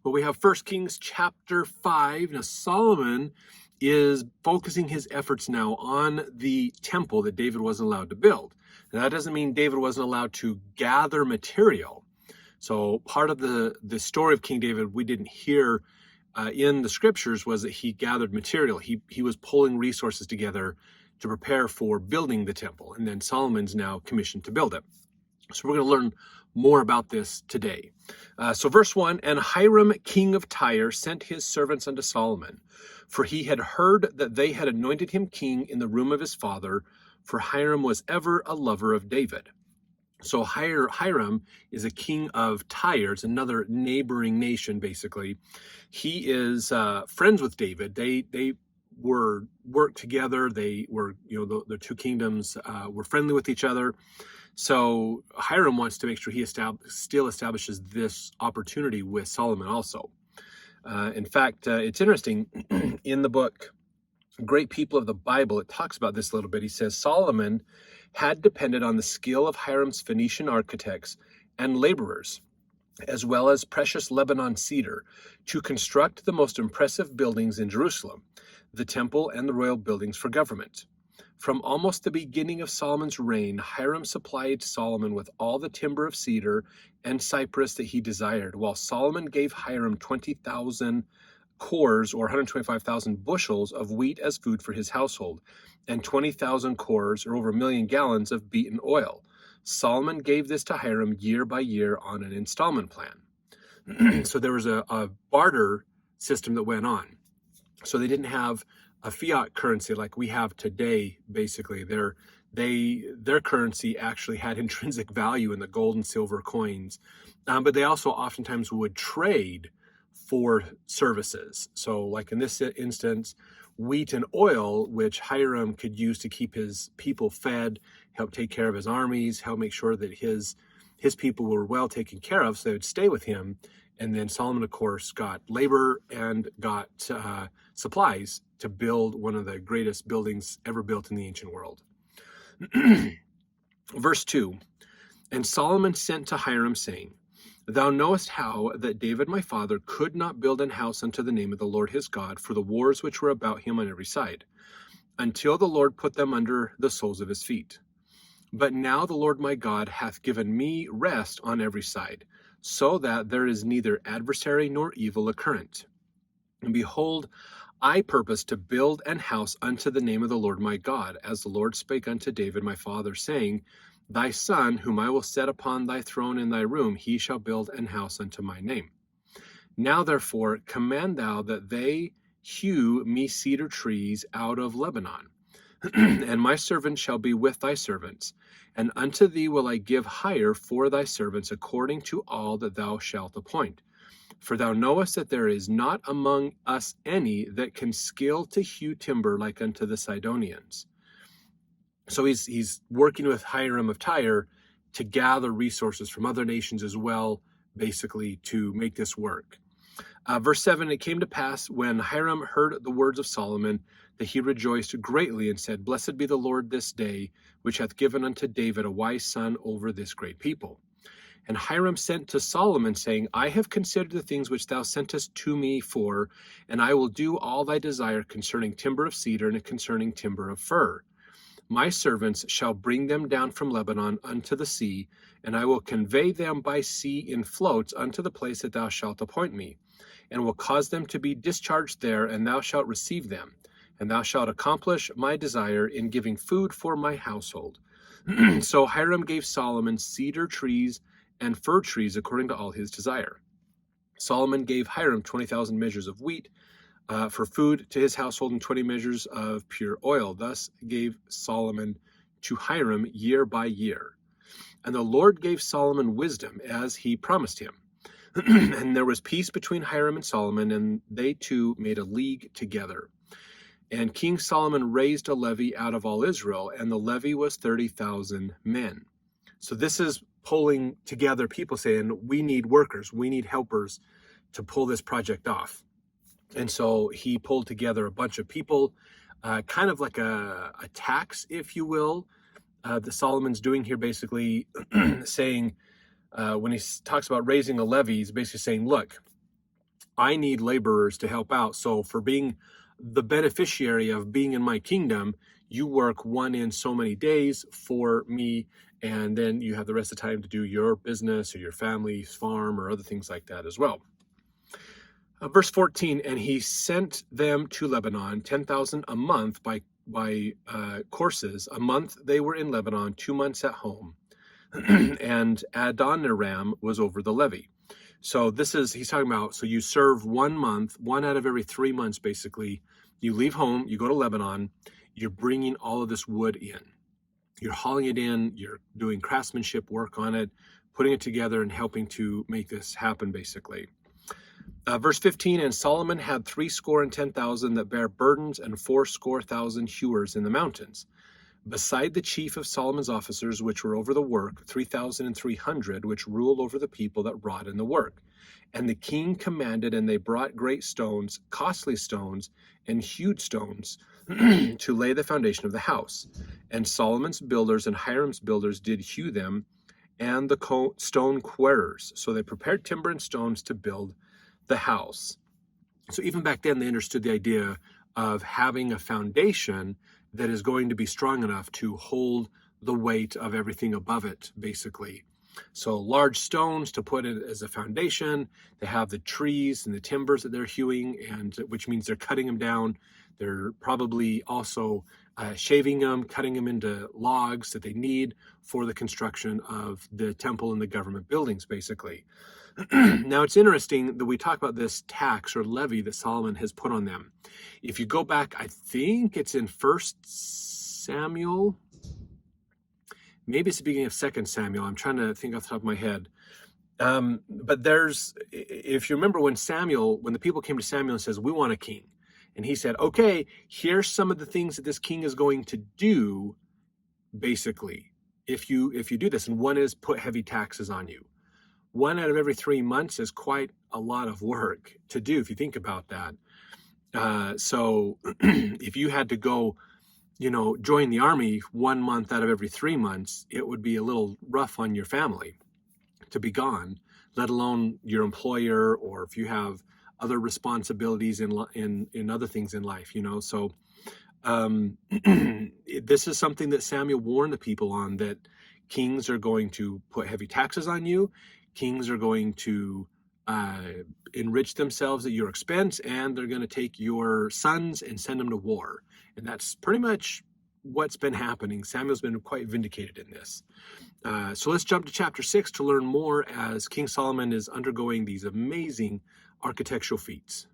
But we have 1 Kings chapter 5. Now Solomon is focusing his efforts now on the temple that David wasn't allowed to build. Now that doesn't mean David wasn't allowed to gather material. So part of the story of King David we didn't hear in the scriptures was that he gathered material. He was pulling resources together to prepare for building the temple. And then Solomon's now commissioned to build it. So we're going to learn more about this today. So verse 1, and Hiram, king of Tyre, sent his servants unto Solomon, for he had heard that they had anointed him king in the room of his father, for Hiram was ever a lover of David. So Hiram is a king of Tyre. It's another neighboring nation, basically. He is friends with David. They were worked together. They were, the two kingdoms were friendly with each other. So Hiram wants to make sure he still establishes this opportunity with Solomon also. In fact, it's interesting, in the book, Great People of the Bible, it talks about this a little bit. He says, Solomon had depended on the skill of Hiram's Phoenician architects and laborers, as well as precious Lebanon cedar, to construct the most impressive buildings in Jerusalem, the temple and the royal buildings for government. From almost the beginning of Solomon's reign, Hiram supplied Solomon with all the timber of cedar and cypress that he desired, while Solomon gave Hiram 20,000 cores or 125,000 bushels of wheat as food for his household, and 20,000 cores or over 1 million gallons of beaten oil. Solomon gave this to Hiram year by year on an installment plan. So there was a barter system that went on. So they didn't have a fiat currency like we have today. Basically, their currency actually had intrinsic value in the gold and silver coins, but they also oftentimes would trade for services. So like in this instance, wheat and oil, which Hiram could use to keep his people fed, help take care of his armies, help make sure that his people were well taken care of, so they would stay with him. And then Solomon, of course, got labor and got supplies to build one of the greatest buildings ever built in the ancient world. Verse 2, and Solomon sent to Hiram, saying, Thou knowest how that David my father could not build an house unto the name of the Lord his God for the wars which were about him on every side, until the Lord put them under the soles of his feet. But now the Lord my God hath given me rest on every side, so that there is neither adversary nor evil occurrent. And behold, I purpose to build an house unto the name of the Lord my God, as the Lord spake unto David my father, saying, Thy son, whom I will set upon thy throne in thy room, he shall build an house unto my name. Now therefore command thou that they hew me cedar trees out of Lebanon, and my servant shall be with thy servants, and unto thee will I give hire for thy servants according to all that thou shalt appoint. For thou knowest that there is not among us any that can skill to hew timber like unto the Sidonians. So he's working with Hiram of Tyre to gather resources from other nations as well, basically to make this work. Verse 7, it came to pass when Hiram heard the words of Solomon that he rejoiced greatly and said, Blessed be the Lord this day, which hath given unto David a wise son over this great people. And Hiram sent to Solomon, saying, I have considered the things which thou sentest to me for, and I will do all thy desire concerning timber of cedar and concerning timber of fir. My servants shall bring them down from Lebanon unto the sea, and I will convey them by sea in floats unto the place that thou shalt appoint me, and will cause them to be discharged there, and thou shalt receive them, and thou shalt accomplish my desire in giving food for my household. So Hiram gave Solomon cedar trees and fir trees according to all his desire. Solomon gave Hiram 20,000 measures of wheat for food to his household, and 20 measures of pure oil. Thus gave Solomon to Hiram year by year. And the Lord gave Solomon wisdom as he promised him. And there was peace between Hiram and Solomon, and they two made a league together. And King Solomon raised a levy out of all Israel, and the levy was 30,000 men. So this is pulling together people saying, we need workers, we need helpers to pull this project off. And so he pulled together a bunch of people, kind of like a tax, if you will, that Solomon's doing here, basically saying, when he talks about raising a levy, he's basically saying, look, I need laborers to help out. So for being the beneficiary of being in my kingdom, you work one in so many days for me, and then you have the rest of the time to do your business or your family's farm or other things like that as well. Verse 14, and he sent them to Lebanon, 10,000 a month by courses. A month they were in Lebanon, 2 months at home. And Adoniram was over the levy. So he's talking about, so you serve 1 month, 1 out of every 3 months, basically. You leave home, you go to Lebanon, you're bringing all of this wood in. You're hauling it in, you're doing craftsmanship work on it, putting it together and helping to make this happen, basically. Verse 15, and Solomon had 70,010 that bear burdens and 80,000 hewers in the mountains. Beside the chief of Solomon's officers, which were over the work, 3,300, which rule over the people that wrought in the work. And the king commanded, and they brought great stones, costly stones, and hewed stones to lay the foundation of the house. And Solomon's builders and Hiram's builders did hew them, and the stone quarrers. So they prepared timber and stones to build the house. So even back then, they understood the idea of having a foundation that is going to be strong enough to hold the weight of everything above it, basically. So large stones to put it as a foundation. They have the trees and the timbers that they're hewing, and which means they're cutting them down. They're probably also shaving them, cutting them into logs that they need for the construction of the temple and the government buildings, basically. Now, it's interesting that we talk about this tax or levy that Solomon has put on them. If you go back, I think it's in 1 Samuel. Maybe it's the beginning of 2 Samuel. I'm trying to think off the top of my head. But if you remember when the people came to Samuel and says, we want a king. And he said, okay, here's some of the things that this king is going to do, basically, if you do this. And one is put heavy taxes on you. 1 out of every 3 months is quite a lot of work to do, if you think about that. So if you had to go, join the army 1 month out of every 3 months, it would be a little rough on your family to be gone, let alone your employer, or if you have other responsibilities in other things in life, So this is something that Samuel warned the people on, that kings are going to put heavy taxes on you. Kings are going to enrich themselves at your expense, and they're going to take your sons and send them to war. And that's pretty much what's been happening. Samuel's been quite vindicated in this. So let's jump to chapter 6 to learn more as King Solomon is undergoing these amazing architectural feats.